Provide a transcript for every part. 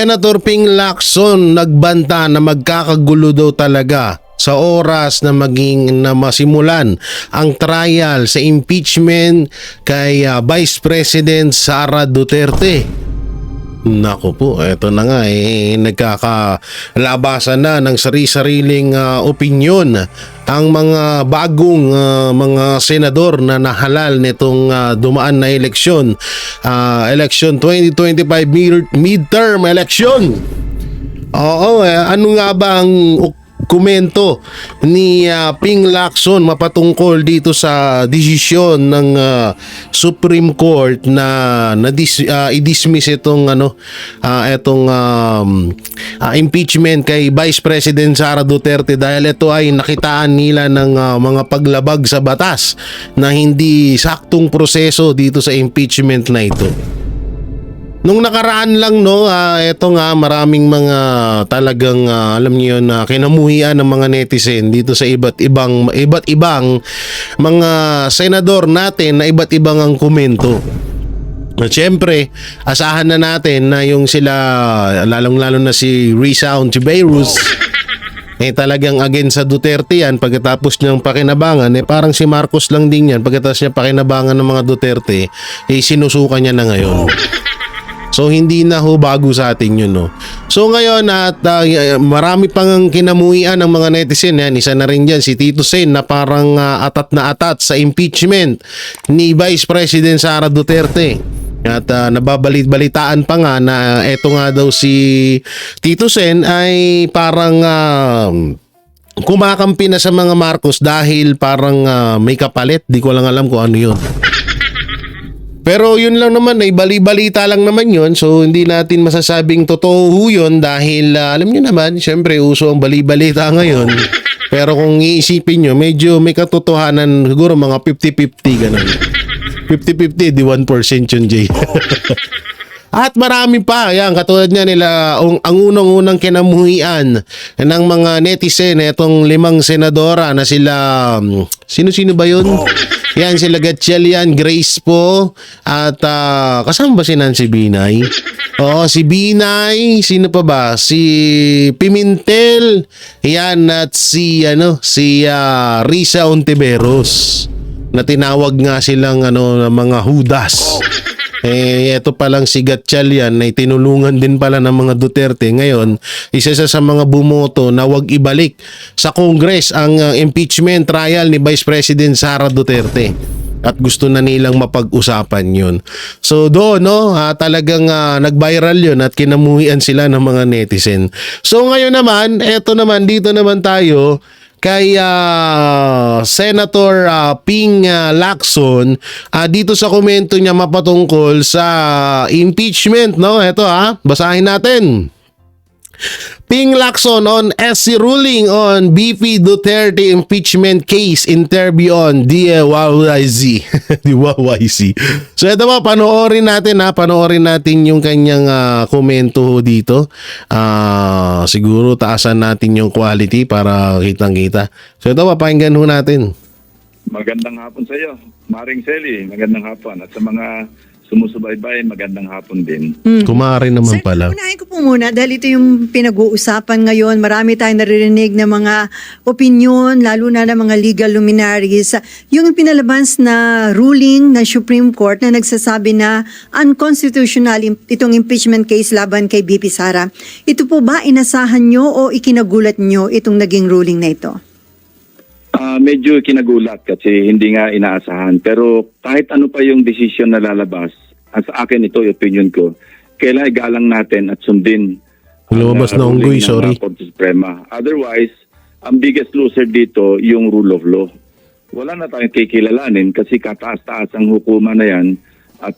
Senator Ping Lacson nagbanta na magkakagulo daw talaga sa oras na masimulan ang trial sa impeachment kay Vice President Sara Duterte. Nako po, eto na nga nagkakalabasan na ng sari-sariling opinyon ang mga bagong mga senador na nahalal nitong dumaan na eleksyon, election 2025 midterm election. Oo, ano nga ba ang komento ni Ping Lacson mapatungkol dito sa desisyon ng Supreme Court na i-dismiss itong impeachment kay Vice President Sara Duterte dahil ito ay nakitaan nila ng mga paglabag sa batas na hindi saktong proseso dito sa impeachment na ito. Nung nakaraan lang eto nga maraming mga talagang alam niyo na kinamuhian ng mga netizen dito sa iba't ibang mga senador natin na iba't ibang ang komento. At syempre, asahan na natin na yung sila lalong-lalo na si Risa Hontiveros talagang against sa Duterte yan pagkatapos niyang pakinabangan parang si Marcos lang din yan pagkatapos niya pakinabangan ng mga Duterte sinusukan niya na ngayon. So hindi na bago sa atin yun So ngayon at marami pang kinamuhian ng mga netizen yan. Isa na rin dyan si Tito Sen na parang atat na atat sa impeachment ni Vice President Sara Duterte. At nababalit-balitaan pa nga na eto nga daw si Tito Sen ay parang kumakampi na sa mga Marcos dahil parang may kapalit. Di ko lang alam kung ano yun. Pero yun lang naman, bali-balita lang naman yun. So hindi natin masasabing totoo yun dahil alam nyo naman, syempre uso ang bali-balita ngayon. Pero kung iisipin nyo, medyo may katotohanan, siguro mga 50-50 ganun. 50-50, di 1% yun, Jay. At marami pa, yan, katulad niya nila, ang unang-unang kinamuhian ng mga netizen, itong 5 senadora na sila, sino-sino ba yun? Yan, sila Gatchalian, Grace po, at kasama ba si Nancy Binay? Oo, si Binay, sino pa ba? Si Pimentel, yan, at si Risa Hontiveros, na tinawag nga silang mga Judas. Ito palang si Gatchalian na tinulungan din pala ng mga Duterte. Ngayon, isa sa mga bumoto na wag ibalik sa Congress ang impeachment trial ni Vice President Sara Duterte. At gusto na nilang mapag-usapan yun. So doon, talagang nag-viral yun at kinamuhian sila ng mga netizen. So ngayon naman, dito naman tayo kay Senator Ping Lacson dito sa komento niya mapatungkol sa impeachment, Ito basahin natin. Ping Lacson on SC ruling on BP Duterte impeachment case interview on DIYZ. So ito panoorin natin yung kanyang komento dito. Siguro taasan natin yung quality para kitang-kita. So ito pakinggan natin. Magandang hapon sa iyo, Maring Selly. Magandang hapon. At sa mga sumusubaybay, magandang hapon din. Kumari naman Sir, pala. unahin ko po muna dahil ito yung pinag-uusapan ngayon. Marami tayong naririnig na mga opinion, lalo na ng mga legal luminaries. Yung pinalabas na ruling ng Supreme Court na nagsasabi na unconstitutional itong impeachment case laban kay BP Sara. Ito po ba inasahan nyo o ikinagulat nyo itong naging ruling na ito? Medyo kinagulat kasi hindi nga inaasahan. Pero kahit ano pa yung decision na lalabas, sa akin ito, opinion ko, kailangan igalang natin at sundin Lumabas na unggoy, sorry. Korte Suprema. Otherwise, ang biggest loser dito, yung rule of law. Wala na tayong kikilalanin kasi kataas-taas ang hukuman na yan at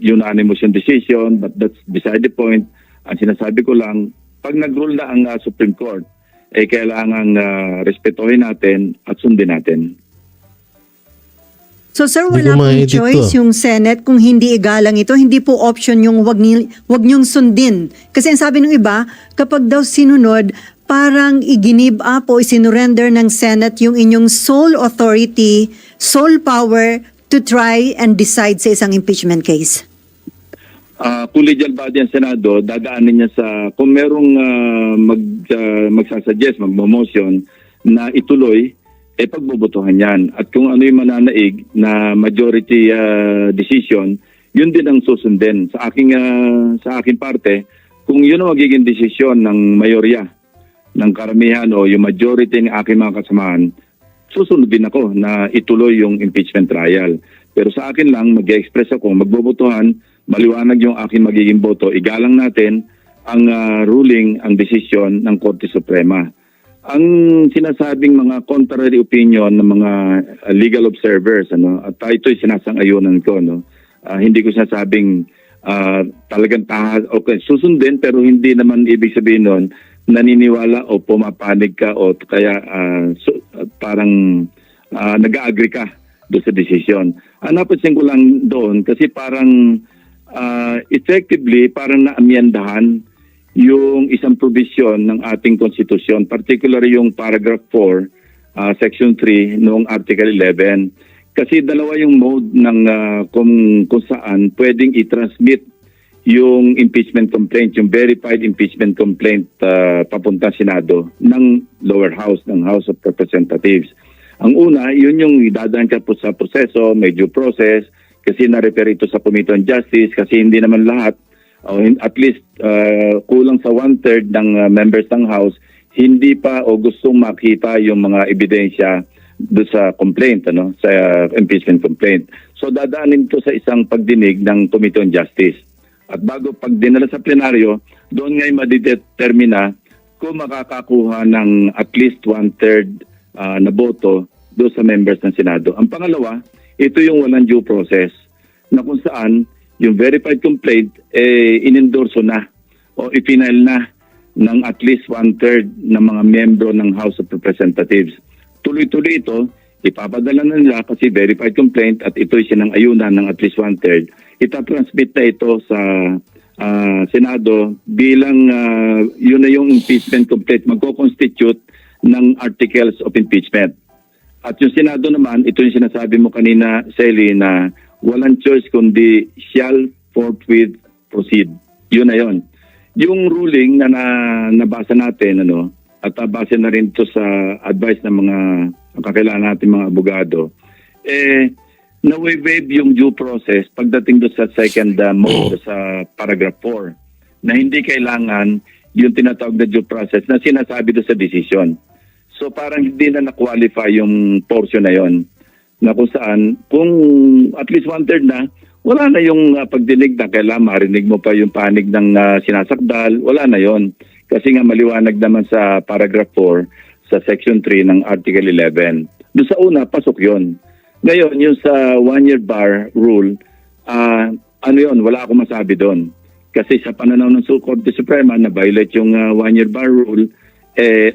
unanimous yung decision, but that's beside the point. Ang sinasabi ko lang, pag nag-rule na ang Supreme Court, kailangan respetuhin natin at sundin natin. So sir, wala pong choice yung Senate kung hindi igalang ito. Hindi po option yung wag niyong sundin. Kasi ang sabi ng iba, kapag daw sinunod, parang i-give up o isinurrender ng Senate yung inyong sole authority, sole power to try and decide sa isang impeachment case. collegial body ang Senado, dadaanin niya sa, kung merong magsasuggest, magmo-motion na ituloy, pagbobotohan yan. At kung ano yung mananaig na majority decision, yun din ang susundin. Sa aking parte, kung yun ang magiging desisyon ng mayorya, ng karamihan o yung majority ng aking mga kasamahan, susunod din ako na ituloy yung impeachment trial. Pero sa akin lang, mag-express ako, magbobotohan, maliwanag yung aking magiging boto, igalang natin ang ruling, ang desisyon ng Korte Suprema. Ang sinasabing mga contrary opinion ng mga legal observers, at ito'y sinasang-ayunan ko, hindi ko sinasabing talagang okay, susundin, pero hindi naman ibig sabihin nun, naniniwala o pumapanig ka o kaya parang nag-agree ka doon sa desisyon. Napansin ko lang doon kasi parang effectively parang naamyendahan yung isang provision ng ating konstitusyon, particularly yung paragraph 4, section 3 noong article 11. Kasi dalawa yung mode ng kung saan pwedeng i-transmit yung impeachment complaint, yung verified impeachment complaint papunta Senado ng lower house, ng House of Representatives. Ang una, yun yung idadaan ka po sa proseso, may due process, kasi na-refer ito sa Committee on Justice, kasi hindi naman lahat, at least kulang sa 1/3 ng members ng House, hindi pa o gustong makita yung mga ebidensya do sa complaint, sa impeachment complaint. So dadaanin ito sa isang pagdinig ng Committee on Justice. At bago pag dinala sa plenaryo, doon ngay madidetermina kung makakakuha ng at least 1/3 na boto doon sa members ng Senado. Ang pangalawa, ito yung walang due process na kung saan yung verified complaint inendorso na o ipinail na ng at least 1/3 ng mga membro ng House of Representatives. Tuloy-tuloy ito, ipapadala na nila kasi verified complaint at ito'y sinang-ayunan ng at least 1/3. Itatransmit na ito sa Senado bilang yun na yung impeachment complaint, magko-constitute ng articles of impeachment. At yung Senado naman, ito yung sinasabi mo kanina, Sally, na walang choice kundi shall forthwith proceed. Yun na yun. Yung ruling na nabasa natin, at base na rin ito sa advice ng mga kakilala natin mga abogado, na-waive yung due process pagdating doon sa second mode sa paragraph 4 na hindi kailangan yung tinatawag na due process na sinasabi doon sa decision. So parang hindi na na-qualify yung portion na yon na kung saan, kung at least 1/3 na, wala na yung pagdinig na kailangan marinig mo pa yung panig ng sinasakdal, wala na yon. Kasi nga maliwanag naman sa paragraph 4 sa section 3 ng article 11. Doon sa una, pasok yon. Ngayon, yung sa 1-year bar rule, wala akong masabi doon. Kasi sa pananaw ng Korte Suprema na violate yung 1-year bar rule,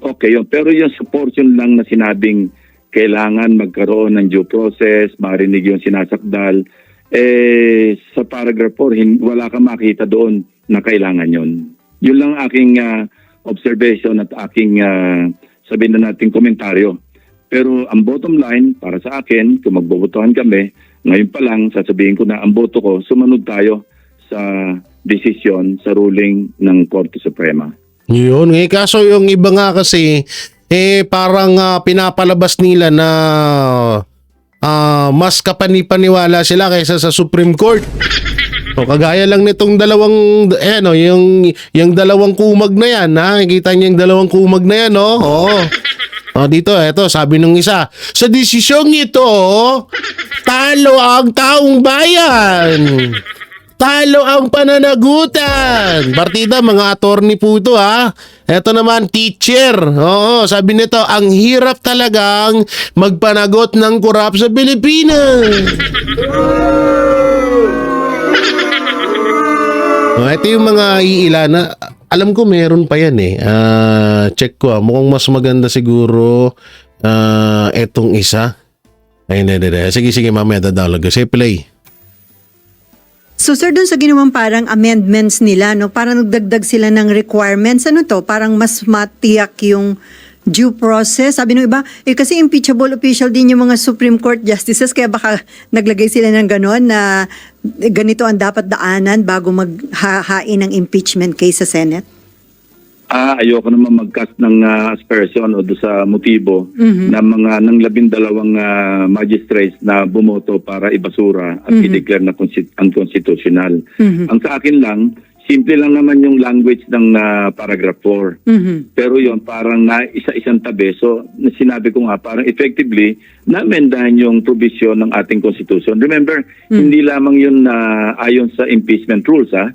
okay yun. Pero yung sa portion lang na sinabing kailangan magkaroon ng due process, marinig yung sinasakdal, sa paragraph 4, wala kang makita doon na kailangan yun. Yun lang aking observation at aking sabihin na natin komentaryo. Pero ang bottom line, para sa akin, kung magbobotohan kami, ngayon pa lang, sasabihin ko na ang boto ko, sumunod tayo sa desisyon, sa ruling ng Korte Suprema. Yun. Kaso yung iba nga kasi, parang pinapalabas nila na mas kapanipaniwala sila kaysa sa Supreme Court. So, kagaya lang nitong dalawang, yung dalawang kumag na yan, ha? Nakikita niyo yung dalawang kumag na yan, Oo. Dito, eto, sabi nung isa, sa desisyong ito, talo ang taong bayan. Talo ang pananagutan. Partida, mga attorney po ito, ha. Eto naman, teacher. Oo, sabi nito, ang hirap talagang magpanagot ng korap sa Pilipinas. Ito yung mga iila na alam ko meron pa yan check ko mukhang mas maganda siguro etong isa. Ay, hindi. Sige, mamaya dadalog ko. Say play. So sir, dun sa ginawang parang amendments nila, parang nagdagdag sila ng requirements. Ano to? Parang mas matiyak yung due process. Sabi ng iba, kasi impeachable official din yung mga Supreme Court justices, kaya baka naglagay sila ng gano'n na ganito ang dapat daanan bago maghahain ng impeachment case sa Senate. Ayoko naman mag-cast ng aspersion o doon sa motibo ng mga ng 12 magistrates na bumoto para ibasura at i-declare na unconstitutional. Ang sa akin lang, simple lang naman yung language ng paragraph 4. Pero yon parang na isa-isang tabi. So, sinabi ko nga, parang effectively, na-amendahan yung provision ng ating Constitution. Remember, hindi lamang yun ayon sa impeachment rules, ha?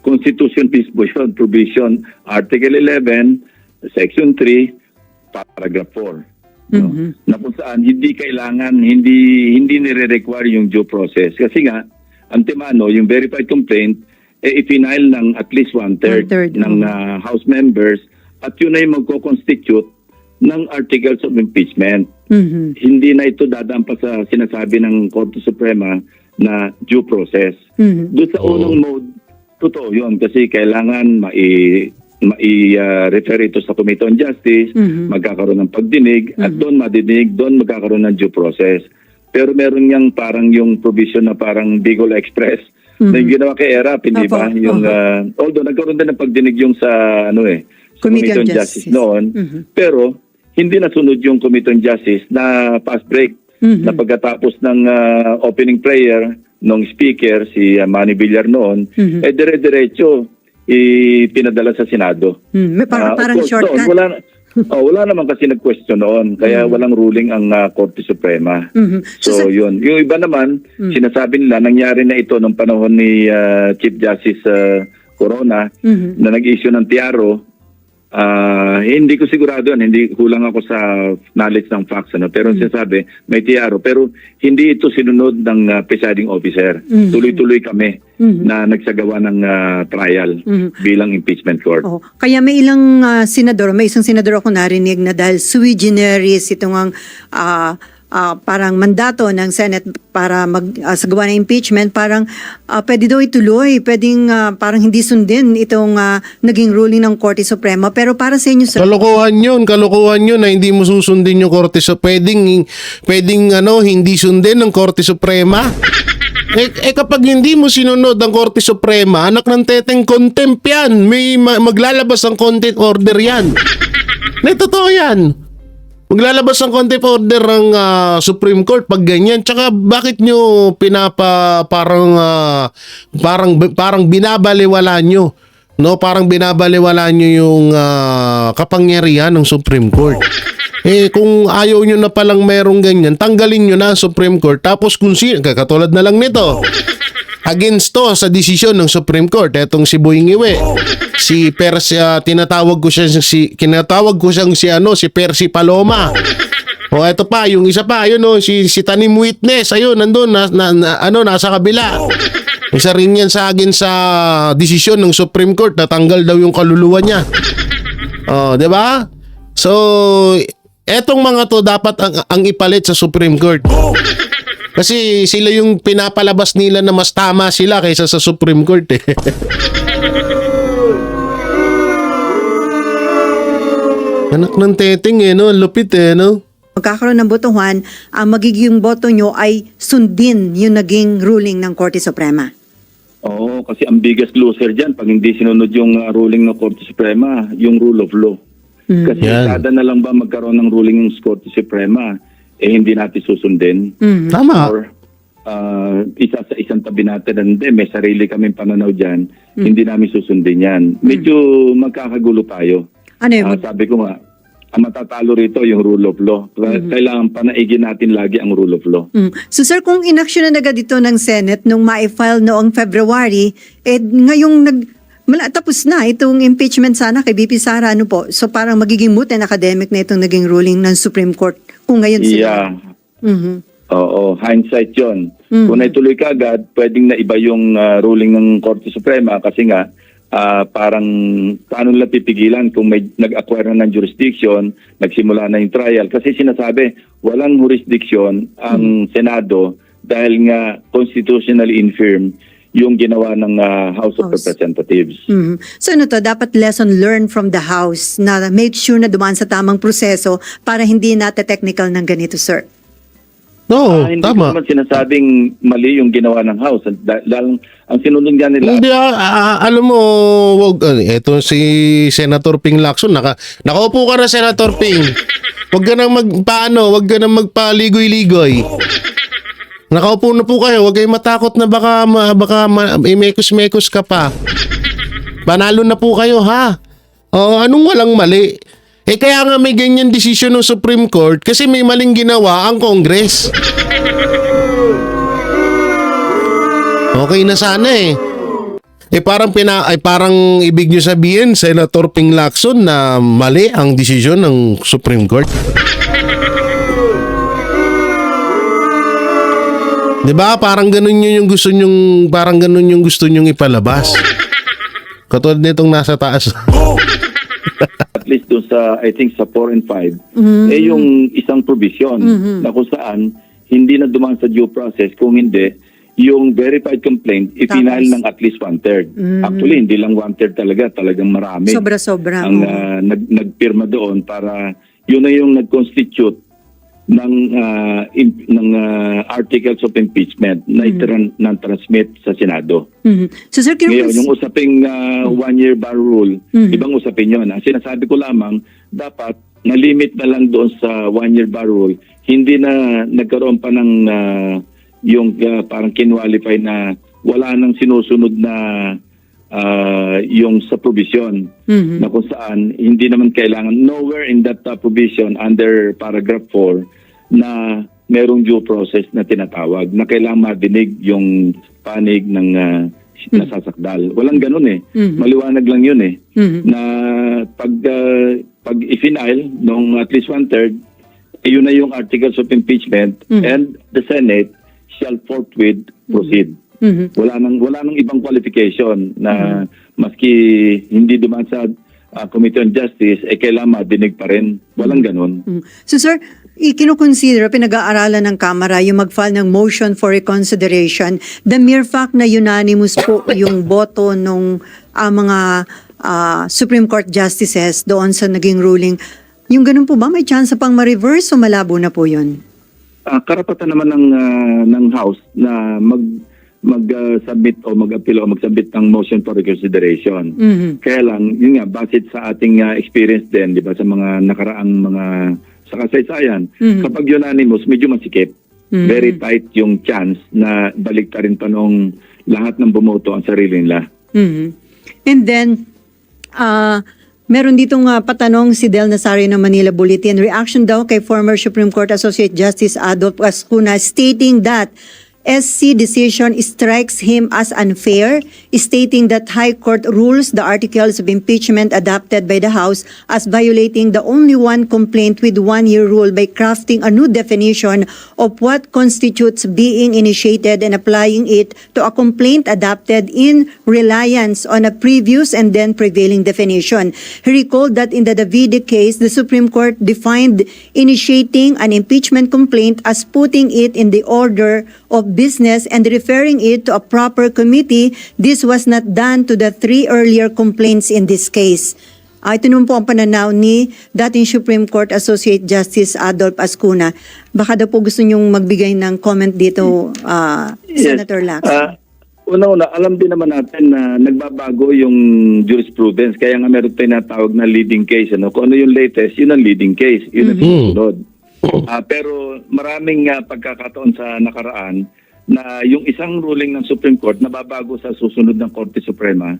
Constitution mismo yun, provision, Article 11, Section 3, Paragraph 4. No? Na kung saan, hindi kailangan, hindi nire-require yung due process. Kasi nga, antemano, yung verified complaint, i-final ng at least one-third ng House members at yun ay magko-constitute ng articles of impeachment. Hindi na ito dadaan pa sa sinasabi ng Korte Suprema na due process. Doon sa unang mode, totoo yun kasi kailangan mai-refer ito sa Committee on Justice, magkakaroon ng pagdinig at doon madidinig, doon magkakaroon ng due process. Pero meron niyang parang yung provision na parang Bicol Express na yung ginawa kay ERAP, hindi ba? Yung, although nagkaroon din ng pagdinig yung sa Committee on Justice noon, pero hindi nasunod yung Committee on Justice na fast break na pagkatapos ng opening prayer ng speaker, si Manny Villar noon, dire-diretso pinadala sa Senado. Parang shortcut. Wala naman kasi nag-question noon, kaya walang ruling ang Korte Suprema. So yun. Yung iba naman, sinasabi nila, nangyari na ito nung panahon ni Chief Justice Corona na nag-issue ng tiaro. Hindi ko sigurado yan, hindi kulang ako sa knowledge ng facts, pero sinasabi, may tiaro. Pero hindi ito sinunod ng presiding officer. Tuloy-tuloy kami na nagsagawa ng trial bilang impeachment court. Kaya may ilang senador, may isang senador ako narinig na dahil sui generis itong parang mandato ng Senate para magsagawa ng impeachment, parang pwede daw ituloy, pwedeng parang hindi sundin itong naging ruling ng Korte Suprema. Pero para sa inyo, sir, kalokohan yun na hindi mo susundin yung Korte Suprema. Pwedeng hindi sundin ng Korte Suprema. Kapag hindi mo sinunod ang Korte Suprema, anak ng teteng, contempt yan. May maglalabas ang contempt order yan. Totoo yan. Maglalabas ang contempt order ng Supreme Court pag ganyan. Tsaka bakit nyo parang binabaliwala nyo, no? Parang binabaliwala nyo yung kapangyarihan ng Supreme Court. Kung ayaw nyo na palang merong ganyan, tanggalin nyo na ang Supreme Court. Tapos kung katulad na lang nito, against to sa desisyon ng Supreme Court, etong si Boying Iwe. Si Percy, tinatawag ko siyang si Percy Paloma. Eto pa, yung isa pa, si Tanim Witness, ayun, nandun, nasa kabila. Isa rin yan sa desisyon ng Supreme Court, natanggal daw yung kaluluwa niya. Di ba? So, etong mga to dapat ang ipalit sa Supreme Court. Kasi sila yung pinapalabas nila na mas tama sila kaysa sa Supreme Court. Anak ng teteng lupit no? Magkakaroon ng botohan, ang magiging boto nyo ay sundin yung naging ruling ng Korte Suprema. Oo, kasi ang biggest loser dyan, pag hindi sinunod yung ruling ng Korte Suprema, yung rule of law. Kasi kada na lang ba magkaroon ng ruling ng Korte Suprema, hindi natin susundin. Tama. Or isa sa isang tabi natin, may sarili kaming pananaw dyan, hindi namin susundin yan. Medyo magkakagulo tayo. Sabi ko nga, ang matatalo rito yung rule of law. Kailangan panaigin natin lagi ang rule of law. So sir, kung inaksyon na agad dito ng Senate nung ma-file noong February, ngayong tapos na itong impeachment sana kay BP Sara, So parang magiging moot and academic na itong naging ruling ng Supreme Court kung ngayon sila. Oo, hindsight yun. Kung naituloy ka agad, pwedeng na iba yung ruling ng Korte Suprema kasi nga, parang paano nila pipigilan kung may nag-acquire na ng jurisdiction, nagsimula na yung trial. Kasi sinasabi, walang jurisdiction ang Senado dahil nga constitutionally infirm yung ginawa ng House of House. Representatives. So ano to, dapat lesson learned from the House na make sure na dumaan sa tamang proseso para hindi technical ng ganito, sir. Oo, Hindi tama. ko naman sinasabing mali yung ginawa ng House. Dahil ang sinunod nga nila, Hindi, alam mo, eto si Senator Ping Lacson, nakaupo ka na, Senator Ping. Huwag ka nang huwag ka nang magpaligoy-ligoy. Nakaupo na po kayo, huwag kayong matakot na baka imekos-mekos ka pa. Panalo na po kayo, ha? O, anong walang mali? Kaya nga may ganyan desisyon ng Supreme Court kasi may maling ginawa ang Congress. Okay na sana eh. Parang ibig nyo sabihin, Senator Ping Lacson, na mali ang desisyon ng Supreme Court. 'Di ba? Parang ganun yun yung gusto nyong ipalabas. Katulad nitong nasa taas. at least doon sa, I think sa 4 and 5, yung isang provision na kung saan hindi na dumaan sa due process, kung hindi, yung verified complaint, ipinal ng at least 1/3. Actually, hindi lang 1/3 talagang marami. Sobra-sobra. Ang nagpirma doon para yun na yung nag-constitute ng articles of impeachment na transmit sa Senado. So sir, Ngayon, yung usaping 1-year bar rule, ibang usapin yun. Ang sinasabi ko lamang, dapat na-limit na lang doon sa 1-year bar rule. Hindi na nagkaroon pa ng yung parang kinwalify na wala nang sinusunod na yung sa provision na kung saan hindi naman kailangan, nowhere in that provision under paragraph 4 na merong due process na tinatawag na kailangan madinig yung panig ng nasasakdal. Walang ganun eh. Maliwanag lang yun eh. Na pag i-final nung at least 1/3, yun na yung articles of impeachment and the Senate shall forthwith proceed. Wala nang ibang qualification na maski hindi dumaan sa Committee on Justice, kailangan madinig pa rin. Walang ganun. So sir, ikinukonsider, pinag-aaralan ng Kamara yung mag-file ng motion for reconsideration. The mere fact na unanimous po yung boto ng mga Supreme Court Justices doon sa naging ruling, yung ganun po ba, may chance pang ma-reverse o malabo na po yun? Karapatan naman ng House na mag-submit o mag-appeal o mag-submit ng motion for reconsideration. Kaya lang, yun nga, basit sa ating experience din, di ba, sa mga nakaraang mga sa kasaysayan, kapag unanimous, medyo masikip. Very tight yung chance na baliktarin pa nung lahat ng bumoto ang sarili nila. And then, meron ditong patanong si Del Nazario ng Manila Bulletin. Reaction daw kay former Supreme Court Associate Justice Adolfo Ascuna stating that SC decision strikes him as unfair, stating that High Court rules the articles of impeachment adopted by the House as violating the only one complaint with 1-year rule by crafting a new definition of what constitutes being initiated and applying it to a complaint adopted in reliance on a previous and then prevailing definition. He recalled that in the Davide case, the Supreme Court defined initiating an impeachment complaint as putting it in the order of business and referring it to a proper committee. This was not done to the 3 earlier complaints in this case. Ito naman po ang pananaw ni dating Supreme Court Associate Justice Adolfo Ascuna. Baka daw po gusto niyong magbigay ng comment dito, Senator Lacson. Una-una, alam din naman natin na nagbabago yung jurisprudence. Kaya nga meron tayong natawag na leading case. Ano? Kung ano yung latest, yun ang leading case. Yun ang susunod. Pero maraming pagkakataon sa nakaraan na yung isang ruling ng Supreme Court nababago sa susunod ng Korte Suprema,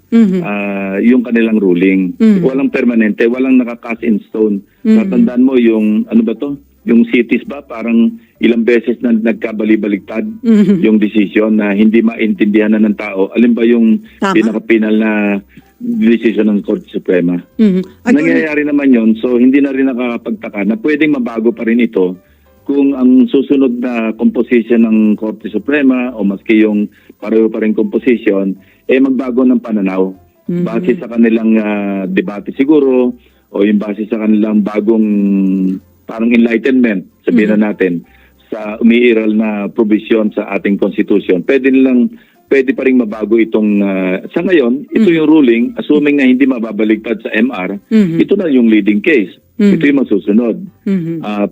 yung kanilang ruling. Walang permanente, walang naka-cast in stone. Tatandaan mo yung, ano ba to? Yung cities ba, parang ilang beses na nagkabali-baligtad yung decision na hindi maintindihan na ng tao. Alin ba yung pinaka-final na decision ng Korte Suprema? Nangyayari naman yon, so hindi na rin nakakapagtaka na pwedeng mabago pa rin ito kung ang susunod na composition ng Korte Suprema o maski yung pareho pa rin composition, magbago ng pananaw. Base sa kanilang debate siguro o yung base sa kanilang bagong parang enlightenment, sabihin na natin, sa umiiral na provision sa ating Constitution. Pwede nilang pwede pa rin mabago itong, sa ngayon, ito yung ruling, assuming na hindi mababaligtad sa MR, ito na yung leading case. Ito yung masusunod.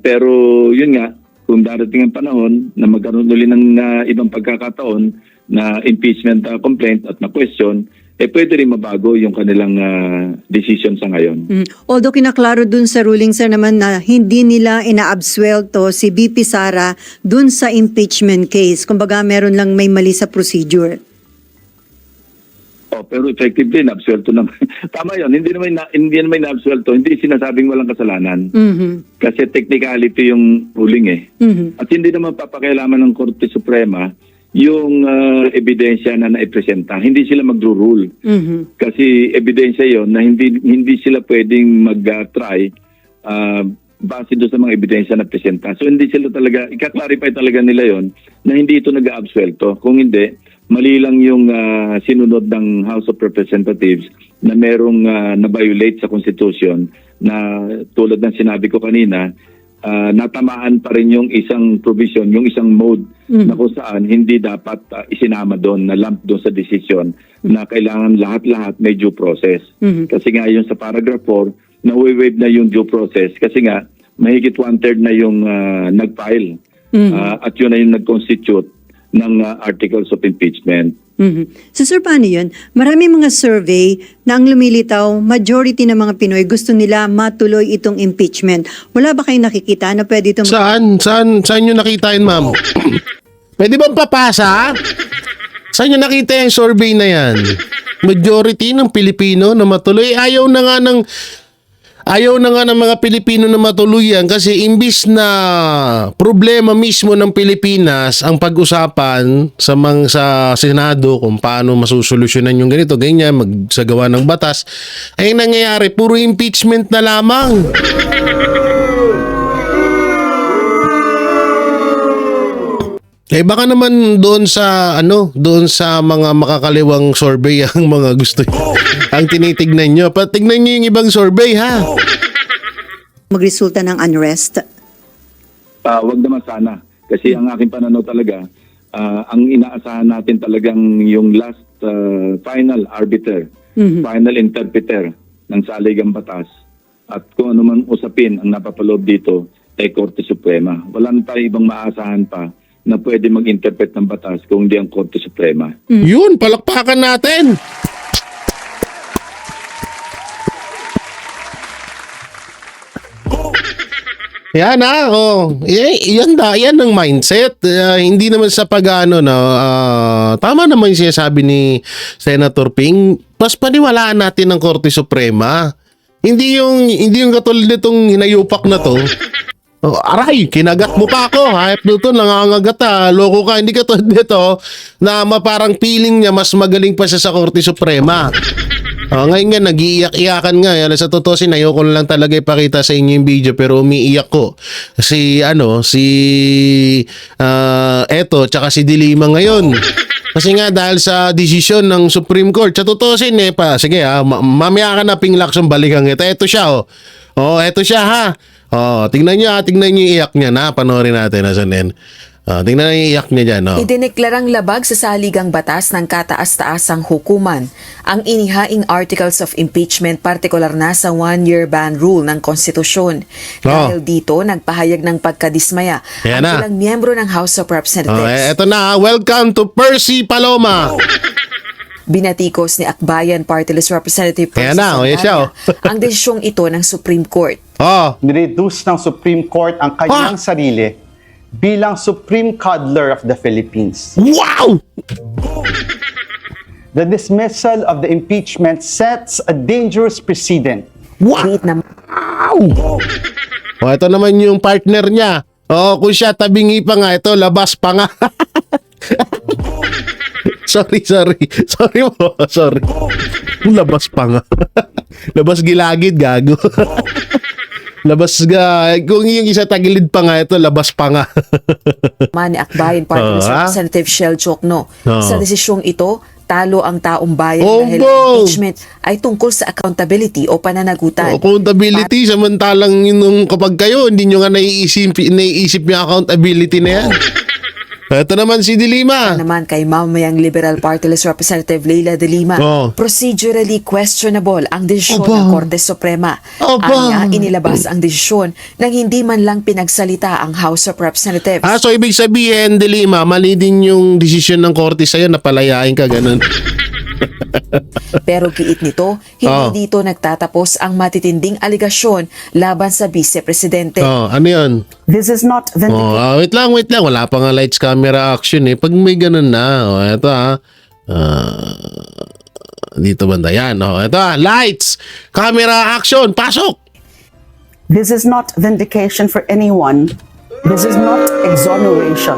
Pero yun nga, kung darating ang panahon na magkaroon ulit ng ibang pagkakataon na impeachment complaint at na question, pwede rin mabago yung kanilang decision sa ngayon. Although kinaklaro dun sa ruling, sir, naman na hindi nila ina-absuelto si BP Sara dun sa impeachment case. Kumbaga, meron lang may mali sa procedure. Pero effective din, absuelto naman. Tama yun, hindi naman na-absuelto, hindi sinasabing walang kasalanan. Kasi technicality yung ruling At hindi naman papakialaman ng Korte Suprema yung ebidensya na naipresenta. Hindi sila magro-rule. Kasi ebidensya yon na hindi sila pwedeng mag-try base doon sa mga ebidensya na presenta. So hindi sila talaga, ika-clarify talaga nila yon na hindi ito nag-absuelto. Kung hindi, mali lang yung sinunod ng House of Representatives na merong na-violate sa Constitution na tulad ng sinabi ko kanina, natamaan pa rin yung isang provision, yung isang mode na kung saan hindi dapat isinama doon, na lump doon sa decision na kailangan lahat-lahat may due process. Kasi nga yung sa paragraph 4, na-waive na yung due process kasi nga mahigit 1/3 na yung nag-file at yun na yung nag-constitute ng articles of impeachment. So sir, paano yun? Marami mga survey na ang lumilitaw, majority ng mga Pinoy gusto nila matuloy itong impeachment. Wala ba kayong nakikita na pwede itong... Saan nyo nakita yun, ma'am? Pwede bang papasa? Saan nyo nakita yung survey na yan? Majority ng Pilipino na matuloy. Ayaw na nga ng mga Pilipino na matuloy yan kasi imbis na problema mismo ng Pilipinas ang pag-usapan sa Senado kung paano masusolusyonan yung ganito, ganyan, magsagawa ng batas, ay nangyayari, puro impeachment na lamang. Baka naman doon sa mga makakaliwang survey ang mga gusto ang tinitignan nyo. Patignan nyo yung ibang survey, ha? magresulta ng unrest? Wag naman sana. Kasi ang aking pananaw talaga, ang inaasahan natin talagang yung last final arbiter, final interpreter ng saligang batas at kung ano man usapin ang napapaloob dito ay Korte Suprema. Wala na tayo ibang maasahan pa na pwede mag-interpret ng batas kung hindi ang Korte Suprema. Yun, palakpakan natin! Yan yan ang mindset. Hindi naman sa pag-ano tama naman yung sinasabi ni Senator Ping. Mas paniwalaan natin ng Korte Suprema. Hindi yung katulad nitong hinayupak na to. Aray, kinagat mo pa ako. Hayop nito, nangangagat loko ka. Hindi katulad nito na parang feeling niya mas magaling pa siya sa Korte Suprema. Ngayon nga, nag-iiyak-iyakan nga. Sa totoo, ayoko na lang talaga ipakita sa inyo yung video pero umiiyak ko. Eto, tsaka si Dilima ngayon. Kasi nga dahil sa desisyon ng Supreme Court, sa totoo sige mamaya ka na Ping Lacson, balikan kita. Eto siya eto siya ha. Tingnan niyo yung iyak niya na. Panoorin natin nasan din. Tingnan niyo yung iyak niya dyan. Idineklarang labag sa saligang batas ng kataas-taasang hukuman ang inihaing articles of impeachment, partikular na sa 1-year ban rule ng konstitusyon. Dahil dito, nagpahayag ng pagkadismaya ang ilang miyembro ng House of Representatives. Eto na, welcome to Percy Paloma. Binatikos ni Akbayan Party List Representative Percy Santana ang desisyong ito ng Supreme Court. Nireduce ng Supreme Court ang kanyang sarili bilang Supreme Cuddler of the Philippines. Wow! The dismissal of the impeachment sets a dangerous precedent. Wow! Ito naman yung partner niya. Kung siya tabingi pa nga, ito labas pa nga. Sorry mo. Sorry. Labas pa nga. Labas gilagid, gago. Kung yung isa tagilid pa nga, ito labas pa nga. Ni Akbayan Party List Representative Shell Chokno. Sa desisyong ito, talo ang taong bayan dahil impeachment ay tungkol sa accountability o pananagutan. Accountability, samantalang kapag kayo, hindi nyo nga naiisip yung accountability na yan. Ito naman si Dilima. Naman kay mamayang Liberal Party List Representative Leila de Lima, Oh. procedurally questionable ang desisyon Aba. ng Korte Suprema. Aba. Anya, inilabas ang desisyon nang hindi man lang pinagsalita ang House of Representatives. So ibig sabihin, Dilima, mali din yung desisyon ng korte sa'yo na palayain ka, ganun. Pero giit nito, hindi Oh. dito nagtatapos ang matitinding aligasyon laban sa Vice Presidente. Ano yun? This is not vindication. Wait lang. Wala pa nga lights, camera, action eh. Pag may ganun na, eto dito banda yan. Eto lights, camera, action, pasok! This is not vindication for anyone. This is not exoneration.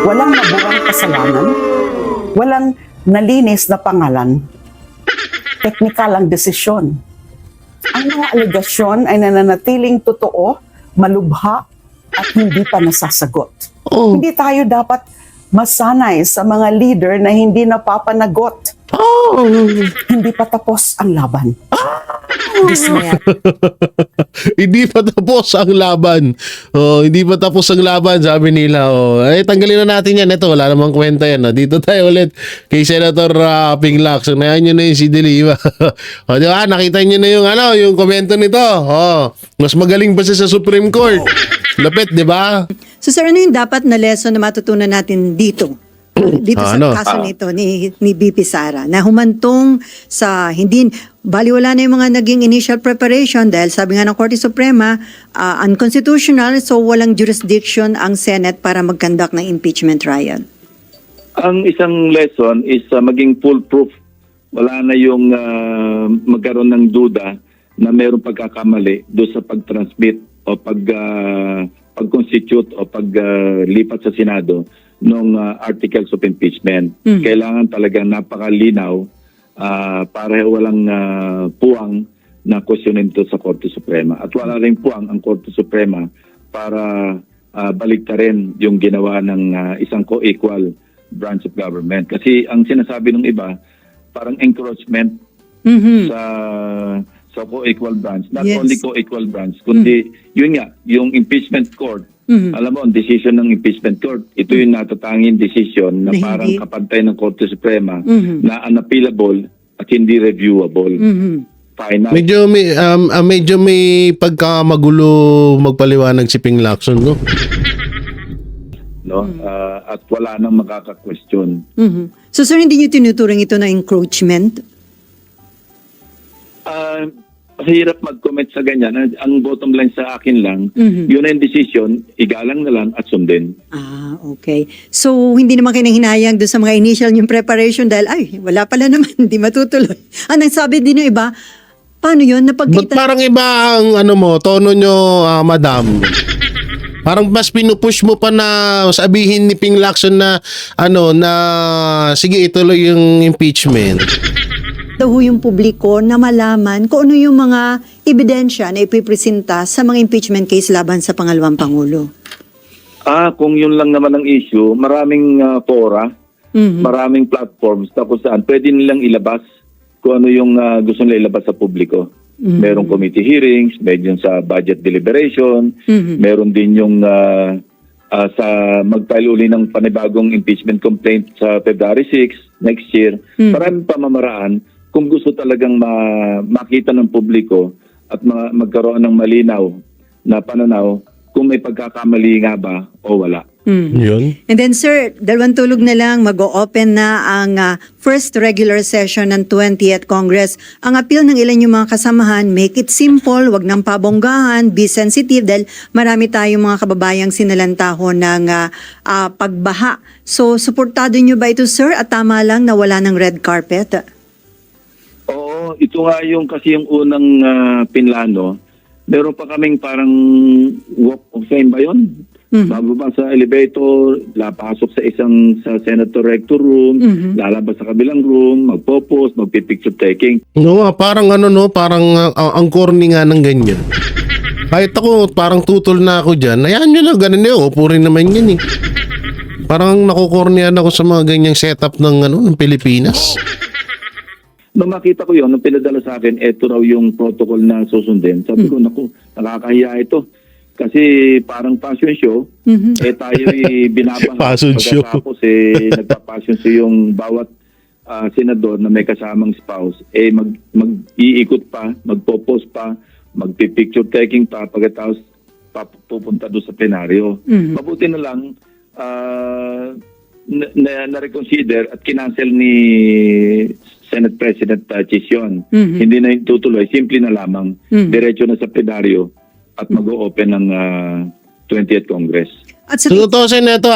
Walang nabuwang kasalanan. Walang nalinis na pangalan. Teknikal ang desisyon. Ang mga aligasyon ay nananatiling totoo, malubha, at hindi pa nasasagot. Oh. Hindi tayo dapat masanay sa mga leader na hindi napapanagot. Hindi pa tapos ang laban. Dismaya Hindi pa tapos ang laban. Hindi pa tapos ang laban, sabi nila. Tanggalin na natin yan. Ito, wala namang kwenta yan. Dito tayo ulit kay Senator Ping Lacson. Ayan nyo na yung si Dilima. Di ba? Nakita nyo na yung komento nito. Mas magaling pa siya sa Supreme Court. Lapit, di ba? So sir, ano yung dapat na lesson na matutunan natin dito? Dito sa kaso nito ni BP Sara na humantong sa hindi baliwala na yung mga naging initial preparation dahil sabi nga ng Korte Suprema unconstitutional, so walang jurisdiction ang Senate para mag-conduct ng impeachment trial. Ang isang lesson is maging foolproof. Wala na yung magkaroon ng duda na mayroong pagkakamali doon sa pag-transmit o pag-constitute o paglipat sa Senado ng articles of impeachment. Kailangan talagang napakalinaw para walang puwang na questionin ito sa Korte Suprema. At wala rin puwang ang Korte Suprema para baliktarin yung ginawa ng isang co-equal branch of government. Kasi ang sinasabi ng iba, parang encroachment sa co-equal branch. Not Yes. only co-equal branch, kundi yun nga, yung impeachment court. Alam mo, ang decision ng impeachment court, ito yung natatanging decision na Na parang hindi. kapantay ng Korte Suprema na unappealable at hindi reviewable. Final. Medyo may pagkamagulo magpaliwanag si Ping Lacson, no? No? At wala nang makaka-question. So sir, hindi niyo tinuturing ito na encroachment? Hirap mag-comment sa ganyan. Ang bottom line sa akin lang, yun na yung decision, igalang na lang at sundin. Okay. So, hindi naman kayo hinayang doon sa mga initial yung preparation dahil, wala pala naman, hindi matutuloy. Ang sabi din ng iba, paano yun? Ba't Napagkita? parang iba ang tono nyo, madam? Parang mas pinupush mo pa na sabihin ni Ping Lacson na sige ituloy yung impeachment. Daw yung publiko na malaman kung ano yung mga ebidensya na ipipresenta sa mga impeachment case laban sa pangalawang Pangulo. Kung yun lang naman ang issue, maraming fora, maraming platforms tapos saan pwede nilang ilabas kung ano yung gusto nila ilabas sa publiko. Merong committee hearings, meron sa budget deliberation, meron din yung sa mag-file uli ng panibagong impeachment complaint sa February 6 next year. Maraming pamamaraan kung gusto talagang makita ng publiko at magkaroon ng malinaw na pananaw kung may pagkakamali nga ba o wala. Yun. And then sir, 2 tulog na lang, mag-o-open na ang first regular session ng 20th Congress. Ang appeal ng ilan yung mga kasamahan, make it simple, wag nang pabonggahan, be sensitive dahil marami tayong mga kababayang sinalantahon ng pagbaha. So, suportado nyo ba ito sir at tama lang na wala ng red carpet? Oo, ito nga yung kasi yung unang pinlano. Meron pa kaming parang walk of fame ba yun? Bababa sa elevator, lapasok sa senator rector room, lalabas sa kabilang room, magpo-post, magpipicture taking. Parang ang corny nga ng ganyan. Kahit ako, parang tutol na ako dyan. Ayan nyo na, ganun yun. Upo rin naman yan eh. Parang nakukornyan ako sa mga ganyang setup ng Pilipinas. Nung makita ko yun, nung pinadala sa akin, eto raw yung protocol na susundin. Sabi ko, naku, nakakahiya ito. Kasi parang passion show, tayo'y binabaha. Passion show. Pagkatapos nagpa-passion show yung bawat senador na may kasamang spouse, mag-iikot pa, magpo-post pa, magpi-picture taking pa, pagkatapos pupunta doon sa plenaryo. Mabuti na lang na-reconsider at kinancel ni Senate President Chis yun. Hindi na tutuloy, simple na lamang. Diretso na sa plenaryo at mag-o-open ng 20th Congress. At sa So, tutusin na ito,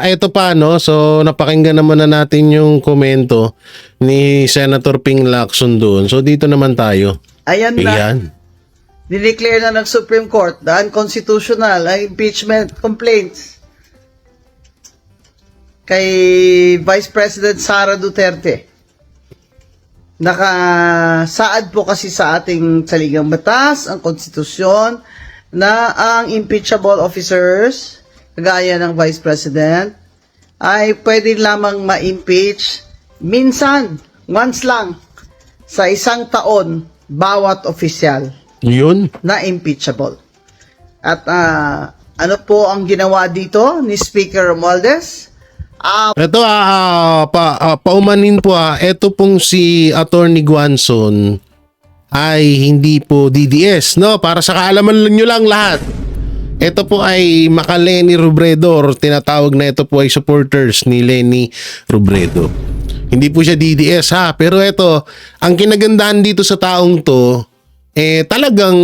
ito pa, no? So, napakinggan naman na natin yung komento ni Senator Ping Lacson doon. So, dito naman tayo. Ayan na. Ayan. Dineclare na ng Supreme Court na unconstitutional ang impeachment complaints kay Vice President Sara Duterte. Nakasaad po kasi sa ating saligang batas, ang konstitusyon, na ang impeachable officers, kagaya ng Vice President, ay pwede lamang ma-impeach minsan, once lang, sa isang taon, bawat opisyal Yun. na impeachable. At ano po ang ginawa dito ni Speaker Romualdez? Ito, paumanin po, ito pong si Attorney Guanzon ay hindi po DDS, no? Para sa kaalaman nyo lang lahat. Ito po ay Maca-Leni Robredo, or tinatawag na ito po ay supporters ni Leni Robredo. Hindi po siya DDS, ha? Pero ito, ang kinagandahan dito sa taong to, talagang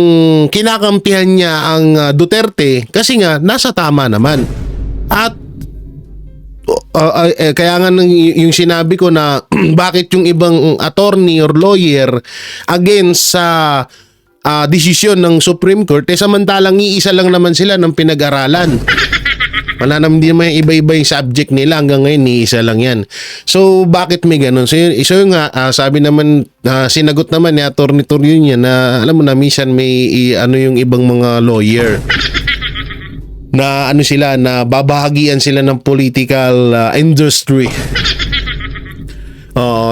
kinakampihan niya ang Duterte kasi nga nasa tama naman. At kaya nga yung sinabi ko na bakit yung ibang attorney or lawyer against sa desisyon ng Supreme Court, samantalang iisa lang naman sila ng pinag-aralan. Wala naman, hindi naman iba-iba yung subject nila, hanggang ngayon iisa lang yan. So bakit may ganun? So yung nga, sabi naman, sinagot naman ni Attorney Torrio niya na alam mo na minsan may yung ibang mga lawyer na sila, na babahagian sila ng political industry.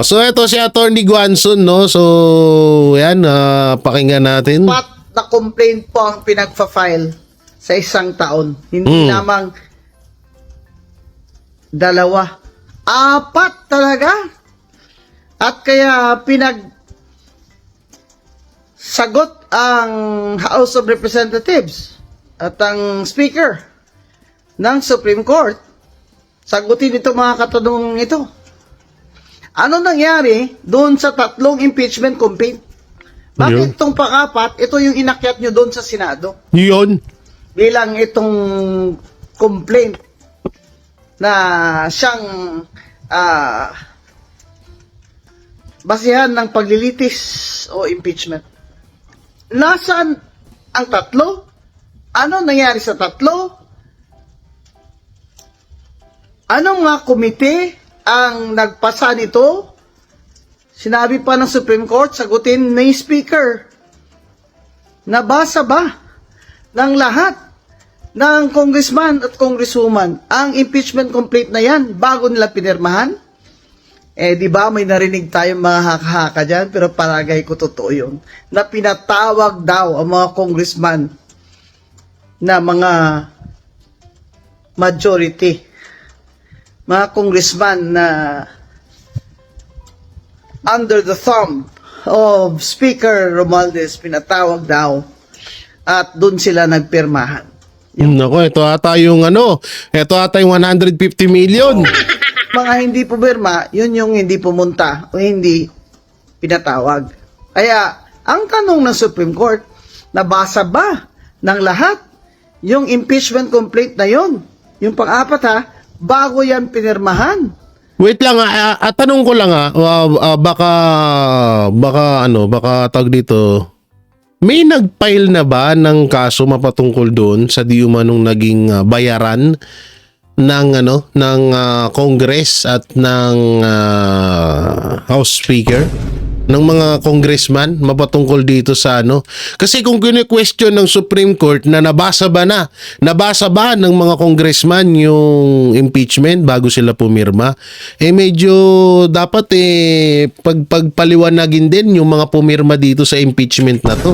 So ito si Attorney Guanzon, no? So yan, pakinggan natin. Apat na complaint po ang pinagfa-file sa isang taon. Hindi lamang dalawa. Apat talaga. At kaya sagot ang House of Representatives at ang Speaker ng Supreme Court. Sagutin ito mga katanungan ito. Ano nangyari doon sa tatlong impeachment complaint? Bakit itong pang-apat, ito yung inakyat nyo doon sa Senado? Yun. Bilang itong complaint na siyang basihan ng paglilitis o impeachment. Nasaan ang tatlo? Ano nangyari sa tatlo? Anong mga komite ang nagpasa nito? Sinabi pa ng Supreme Court, sagutin ni Speaker. Nabasa ba ng lahat ng congressman at congresswoman ang impeachment complaint na yan bago nila pinirmahan? Di ba may narinig tayong mga haka-haka dyan, pero palagay ko totoo yun, na pinatawag daw ang mga congressman na mga majority, mga congressman na under the thumb of Speaker Romualdez, pinatawag daw at doon sila nagpirmahan. Nako, ito ata yung ito ata yung 150 million. Mga hindi pumirma, yun yung hindi pumunta o hindi pinatawag. Kaya, ang tanong ng Supreme Court, nabasa ba ng lahat yung impeachment complaint na yun? Yung pang-apat bago yan pinirmahan. Wait lang, tanong ko lang baka tawag dito. May nag-file na ba ng kaso mapatungkol doon sa di umanong naging bayaran ng Congress at ng House Speaker, ng mga congressman mapatungkol dito sa Kasi kung kine-question ng Supreme Court na nabasa ba ng mga congressman yung impeachment bago sila pumirma, medyo dapat pagpaliwanagin din yung mga pumirma dito sa impeachment na to.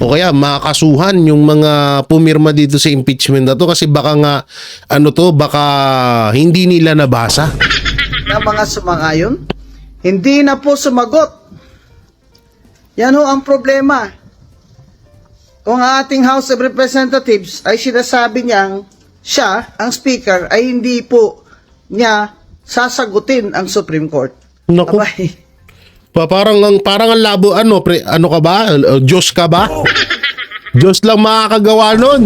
o kaya makasuhan yung mga pumirma dito sa impeachment na to kasi baka nga baka hindi nila nabasa. Na mga sumangayon, hindi na po sumagot. Yan ho ang problema. Kung ang ating House of Representatives ay sinasabi niyang siya, ang speaker, ay hindi po niya sasagutin ang Supreme Court. Naku. Abay, Parang ang labo ano ka ba? Diyos ka ba? Diyos lang makakagawa nun.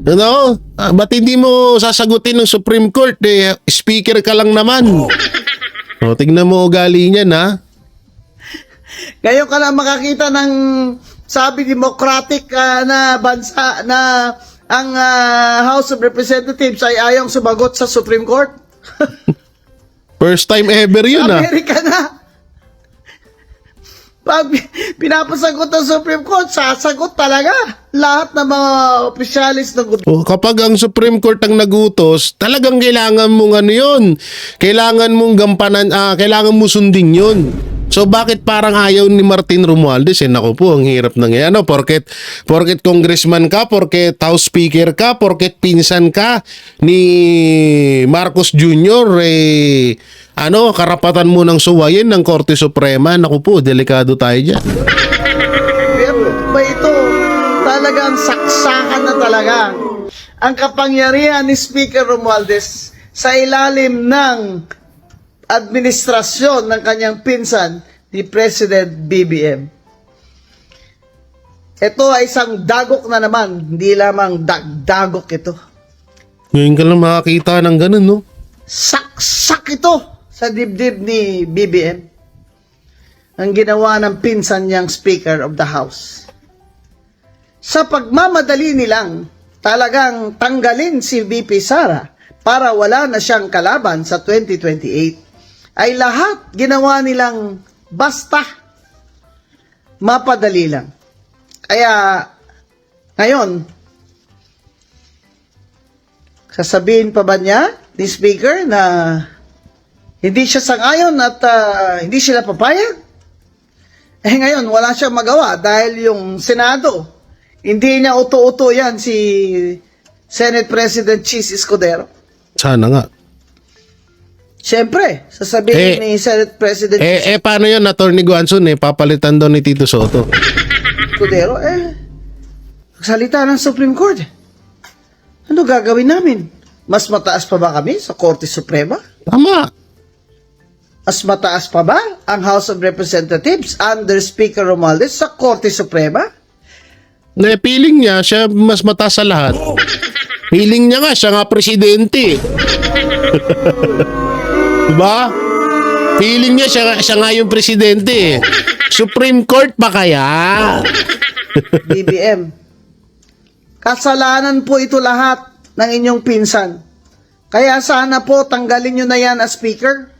Ano? Ba't hindi mo sasagutin ng Supreme Court? Speaker ka lang naman. O, tignan mo ugali niyan, ha? ngayon ka lang makakita ng sabi democratic na bansa na ang House of Representatives ay ayong sumagot sa Supreme Court. First time ever yun, ha? Amerika na. Pag pinapasagot ng Supreme Court, sasagot talaga lahat ng mga opisyalis ng gobyerno. O, kapag ang Supreme Court ang nagutos, talagang kailangan mong ano yun. Kailangan mong gampanan, kailangan mo sundin yun. So bakit parang ayaw ni Martin Romualdez? Naku po, ang hirap ng ano, porket congressman ka, porket house speaker ka, porket pinsan ka ni Marcos Jr., karapatan mo ng suwayin ng Korte Suprema. Naku po, delikado tayo dyan. Pero ba ito talagang saksakan na talaga ang kapangyarihan ni Speaker Romualdez sa ilalim ng administrasyon ng kanyang pinsan, ni President BBM. Ito ay isang dagok na naman, hindi lamang dagdagok ito. Ngayon ka lang makakita ng ganun, no? Saksak ito sa dibdib ni BBM. Ang ginawa ng pinsan niyang Speaker of the House. Sa pagmamadali nilang talagang tanggalin si VP Sara para wala na siyang kalaban sa 2028, ay lahat ginawa nilang basta mapadali lang. Kaya ngayon, sasabihin pa ba niya ni Speaker na hindi siya sang-ayon at hindi sila papayag? Ngayon, wala siyang magawa dahil yung Senado, hindi niya uto-uto yan si Senate President Chis Escudero. Sana nga. Siyempre, sasabihin ni Senate President Paano yun, Atty. Guanzon, papalitan daw ni Tito Soto. Escudero, nagsalita ng Supreme Court. Ano gagawin namin? Mas mataas pa ba kami sa Korte Suprema? Tama. Mas mataas pa ba ang House of Representatives under Speaker Romualdez sa Korte Suprema? Feeling niya, siya mas mataas sa lahat. Feeling niya nga, siya nga presidente. Diba? Feeling niya, siya nga yung presidente. Supreme Court pa kaya? BBM, kasalanan po ito lahat ng inyong pinsan. Kaya sana po tanggalin nyo na yan as Speaker.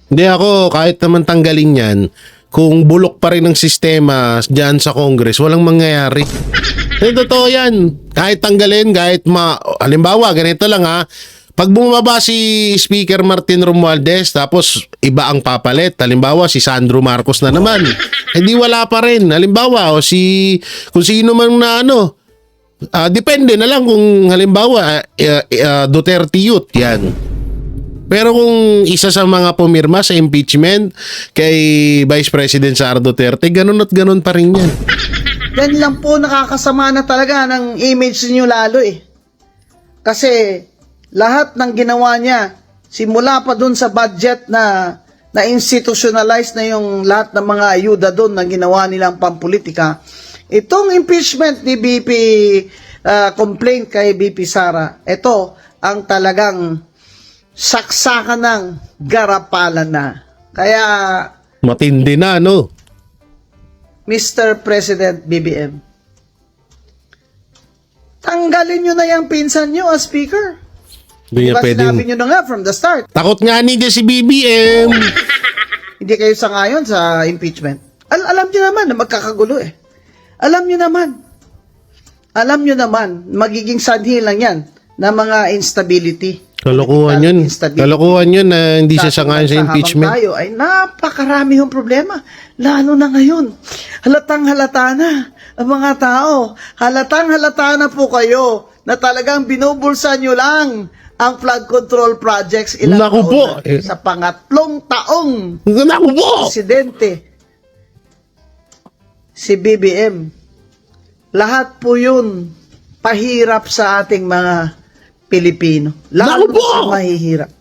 Hindi ako, kahit naman tanggalin yan, kung bulok pa rin ang sistema dyan sa Congress, walang mangyayari. Totoo yan. Kahit tanggalin, halimbawa, ganito lang ha, pag bumaba si Speaker Martin Romualdez, tapos iba ang papalit, halimbawa si Sandro Marcos na naman, hindi wala pa rin. Halimbawa, kung sino man na depende na lang kung halimbawa, Duterte Youth, yan. Pero kung isa sa mga pumirma sa impeachment kay Vice President Sara Duterte, ganun at ganun pa rin yan. Yan lang po nakakasama na talaga ng image niyo lalo Kasi lahat ng ginawa niya, simula pa dun sa budget na institutionalize na yung lahat ng mga ayuda dun na ginawa nilang pampolitika. Itong impeachment ni complaint kay BP Sara, ito ang talagang saksakan ng garapalan na. Kaya, Matindi na, no? Mr. President BBM, tanggalin nyo na yung pinsan nyo as Speaker. Hindi Diba pwedeng... sinabi nyo na nga from the start, Takot nga ni si BBM. hindi kayo sangayon sa impeachment. Alam nyo naman na magkakagulo Alam nyo naman, magiging sanhi lang yan na mga instability. Kalokohan yun. Instability. Kalokohan yun na hindi siya sangayon sa impeachment. Tayo ay napakarami yung problema. Lalo na ngayon. Halatang halata na ang mga tao. Halatang-halata na po kayo na talagang binubulsa nyo lang ang flood control projects ilang Naku taon po. na. Sa pangatlong taong Naku po! presidente, si BBM. Lahat po yun pahirap sa ating mga Pilipino. Lalo Naku po! sa mahihirap.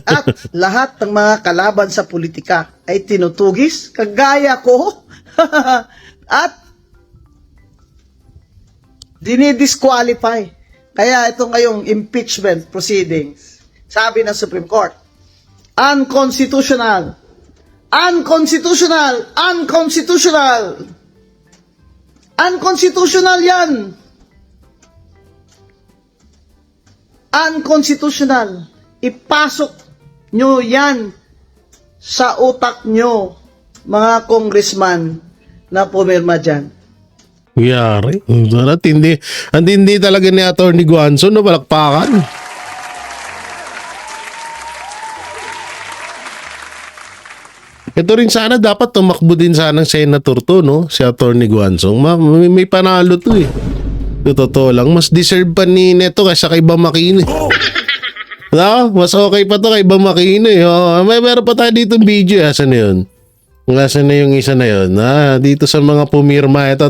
At lahat ng mga kalaban sa politika ay tinutugis, kagaya ko. At dinidisqualify. Kaya ito ngayong impeachment proceedings, sabi ng Supreme Court, unconstitutional. Unconstitutional! Unconstitutional! Unconstitutional yan! Unconstitutional. Ipasok nyo yan sa utak nyo, mga congressman na pumirma dyan. Yari. Ang tindi talaga ni Atty. Guanzon, no? Palakpakan. Ito rin sana dapat tumakbo din sana ng senator to, no? Si Atty. Guanzon. May panalo to eh. Totoo lang. Mas deserve pa ni Neto kaysa kay Bamakino. No? Mas okay pa to kay Bamakino eh. Oh, meron pa tayo dito video. Asan na yun? Asan na yung isa na yun? Dito sa mga pumirma. Ito.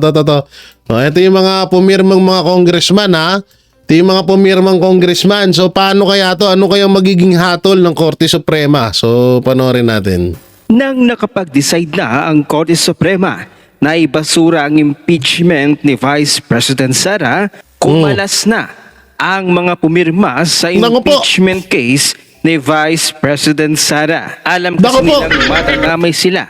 Oh, ito yung mga pumirmang mga congressman, ha? Ito yung mga pumirmang congressman. So, paano kaya to? Ano kaya magiging hatol ng Korte Suprema? So, panoorin natin. Nang nakapag-decide na ang Korte Suprema na ibasura ang impeachment ni Vice President Sara, kumalas na ang mga pumirma sa Naku po! impeachment case ni Vice President Sara. Alam kasi Naku po! nilang madadamay sila.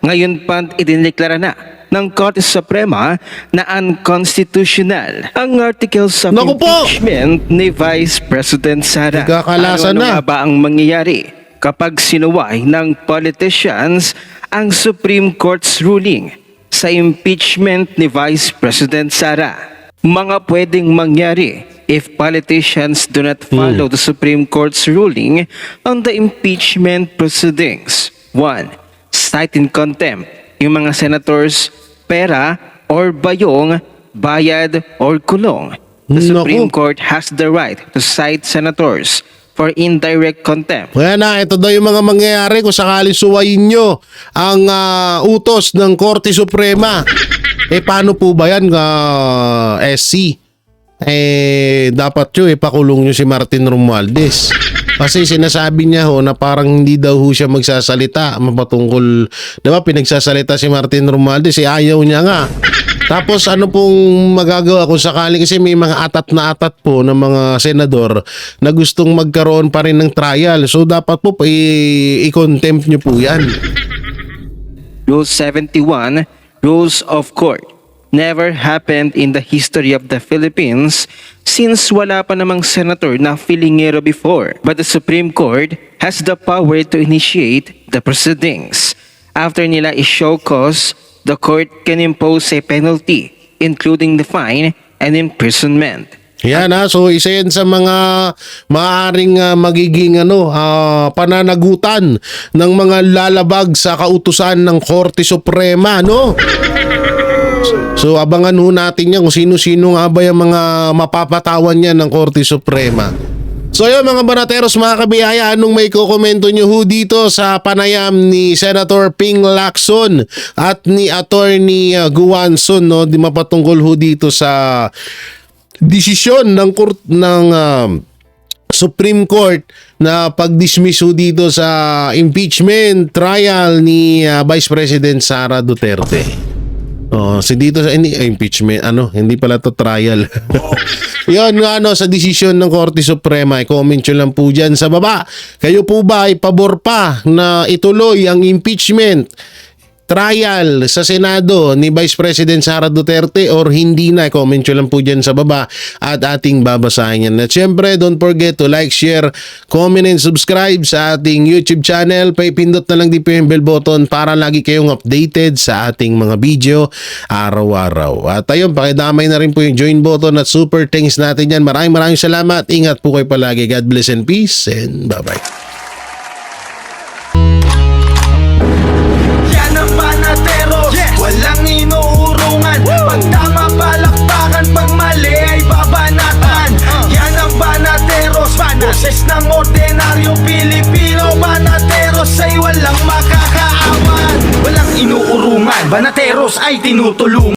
Ngayon pa idineklara na ng Korte Suprema na unconstitutional ang articles of Naku po! impeachment ni Vice President Sara. Nagkakalasan Ano na. nga ba ang mangyayari kapag sinuway ng politicians ang Supreme Court's ruling sa impeachment ni Vice President Sara? Mga pwedeng mangyari if politicians do not follow the Supreme Court's ruling on the impeachment proceedings. 1. Cite in contempt yung mga senators, pera or bayong, bayad or kulong. The Naku. Supreme Court has the right to cite senators for indirect contempt. Kaya na, ito daw yung mga mangyayari kung sakali suwayin nyo ang utos ng Korte Suprema. Paano po ba yan, SC? Dapat nyo, ipakulong nyo si Martin Romualdez. Kasi sinasabi niya ho na parang hindi daw ho siya magsasalita mapatungkol, diba pinagsasalita si Martin Romualdez, ayaw niya nga. Tapos ano pong magagawa kung sakali, kasi may mga atat na atat po ng mga senador na gustong magkaroon pa rin ng trial. So dapat po i-contempt nyo po yan. Rule 71, Rules of Court, never happened in the history of the Philippines since wala pa namang senator na filingero before. But the Supreme Court has the power to initiate the proceedings. After nila i-show cause, the court can impose a penalty, including the fine and imprisonment. Yan so isa yan sa mga maaaring magiging pananagutan ng mga lalabag sa kautusan ng Korte Suprema, no? So abangan ho natin yan kung sino-sino nga ba yung mga mapapatawan yan ng Korte Suprema. So yun mga banateros, mga kabiyaya, anong may kukomento nyo ho dito sa panayam ni Senator Ping Lacson at ni Attorney Guanzon, no? Di mapatungkol ho dito sa desisyon ng Supreme Court na pag-dismiss ho dito sa impeachment trial ni Vice President Sara Duterte. Si dito sa impeachment, hindi pala to trial. Yun sa desisyon ng Korte Suprema, i-comment nyo lang po dyan sa baba. Kayo po ba ay pabor pa na ituloy ang impeachment trial sa Senado ni Vice President Sara Duterte or hindi na? Comment nyo lang po dyan sa baba at ating babasahin yan. At syempre, don't forget to like, share, comment, and subscribe sa ating YouTube channel. Paipindot na lang din po yung bell button para lagi kayong updated sa ating mga video araw-araw. At ayun, pakidamay na rin po yung join button at super thanks natin yan. Maraming salamat. Ingat po kayo palagi. God bless and peace and bye-bye. Walang inuurungan. Pagtama banateros ay tinutulungan.